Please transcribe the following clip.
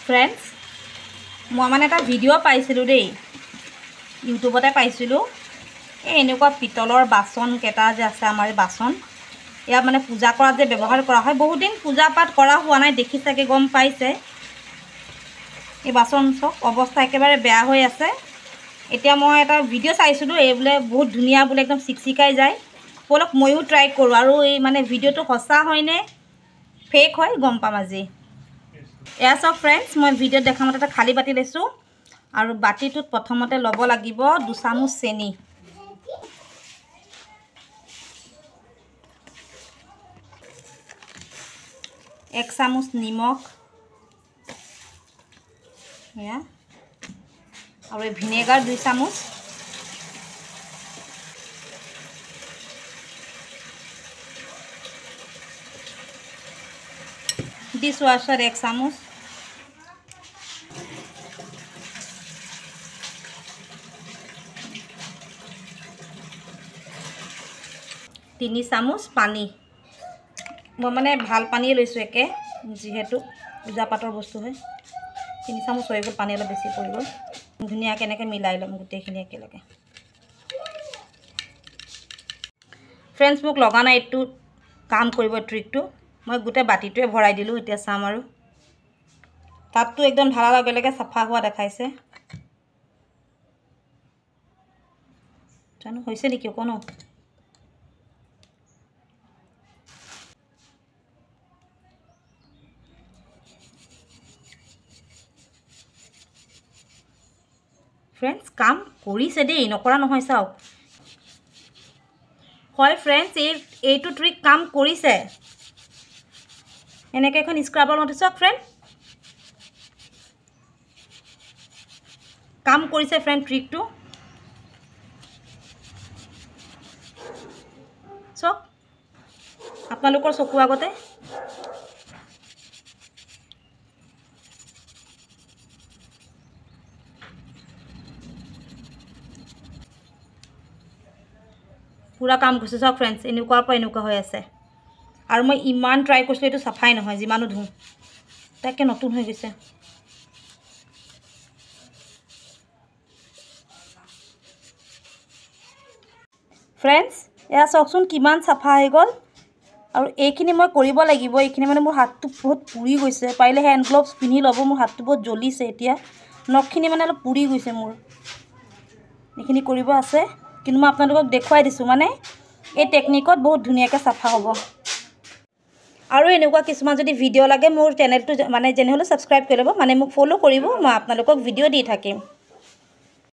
friends মই মানে এটা ভিডিঅ' পাইছিলোঁ দেই ইউটিউবতে পাইছিলোঁ এই এনেকুৱা পিতলৰ বাচন কেইটা যে আছে আমাৰ এই বাচন ইয়াত মানে পূজা কৰাত যে ব্যৱহাৰ কৰা হয় বহুত দিন পূজা পাঠ কৰা হোৱা নাই দেখি চাগে গম পাইছে এই বাচন চব অৱস্থা একেবাৰে বেয়া হৈ আছে এতিয়া মই এটা ভিডিঅ' চাইছিলোঁ এই বোলে বহুত ধুনীয়া বোলে একদম চিকচিকাই যায় বলক ময়ো ট্ৰাই কৰোঁ আৰু এই মানে ভিডিঅ'টো সঁচা হয়নে ফেক হয় গম পাম আজি এয়া চাওক ফ্ৰেণ্ডছ মই ভিডিঅ'ত দেখা মতে এটা খালী বাতি লৈছোঁ আৰু বাতিটোত প্ৰথমতে ল'ব লাগিব 2 চামুচ চেনি 1 চামুচ নিমখ এয়া আৰু ভিনেগাৰ 2 চামুচ ডিশৱাশ্বাৰ 1 চামুচ তিনি চামুচ পানী মই মানে ভাল পানী লৈছোঁ একে যেহেতু পূজা পাঠৰ বস্তু হয় 3 চামুচ হৈ গ'ল পানী অলপ বেছি পৰি গ'ল ধুনীয়াকৈ এনেকৈ মিলাই ল'ম গোটেইখিনি একেলগে ফ্ৰেণ্ডছ মোক লগা নাই এইটো কাম কৰিব ট্ৰিকটো মই গোটেই বাতিটোৱে ভৰাই দিলোঁ এতিয়া চাম আৰু তাতটো একদম ঢালাৰ লগে লগে চাফা হোৱা দেখাইছে জানো হৈছে নেকি অকণো ফ্ৰেণ্ডছ কাম কৰিছে দেই নকৰা নহয় চাওক হয় ফ্ৰেণ্ডছ এইটো ট্ৰিক কাম কৰিছে এনেকৈ এখন স্ক্ৰাবৰ মতে চাওক ফ্ৰেণ্ড কাম কৰিছে ফ্ৰেণ্ড ট্ৰিকটো চাওক আপোনালোকৰ চকু আগতে পুৰা কাম কৰিছে চাওক ফ্ৰেণ্ডছ এনেকুৱাৰ পৰা এনেকুৱা হৈ আছে আৰু মই ইমান ট্ৰাই কৰিছিলোঁ এইটো চাফাই নহয় যিমানো ধুওঁ তাকে নতুন হৈ গৈছে ফ্ৰেণ্ডছ এয়া চাওকচোন কিমান চাফা হৈ গ'ল আৰু এইখিনি মই কৰিব লাগিব এইখিনি মানে মোৰ হাতটো বহুত পুৰি গৈছে পাৰিলে হেণ্ড গ্লভছ পিন্ধি ল'ব মোৰ হাতটো বহুত জ্বলিছে এতিয়া নখখিনি মানে অলপ পুৰি গৈছে মোৰ এইখিনি কৰিব আছে কিন্তু মই আপোনালোকক দেখুৱাই দিছোঁ মানে এই টেকনিকত বহুত ধুনীয়াকৈ চাফা হ'ব আৰু এনেকুৱা কিছুমান যদি ভিডিঅ' লাগে মোৰ চেনেলটো মানে যেনে হ'লেও ছাবস্ক্ৰাইব কৰি ল'ব মানে মোক ফ'ল' কৰিব মই আপোনালোকক ভিডিঅ' দি থাকিম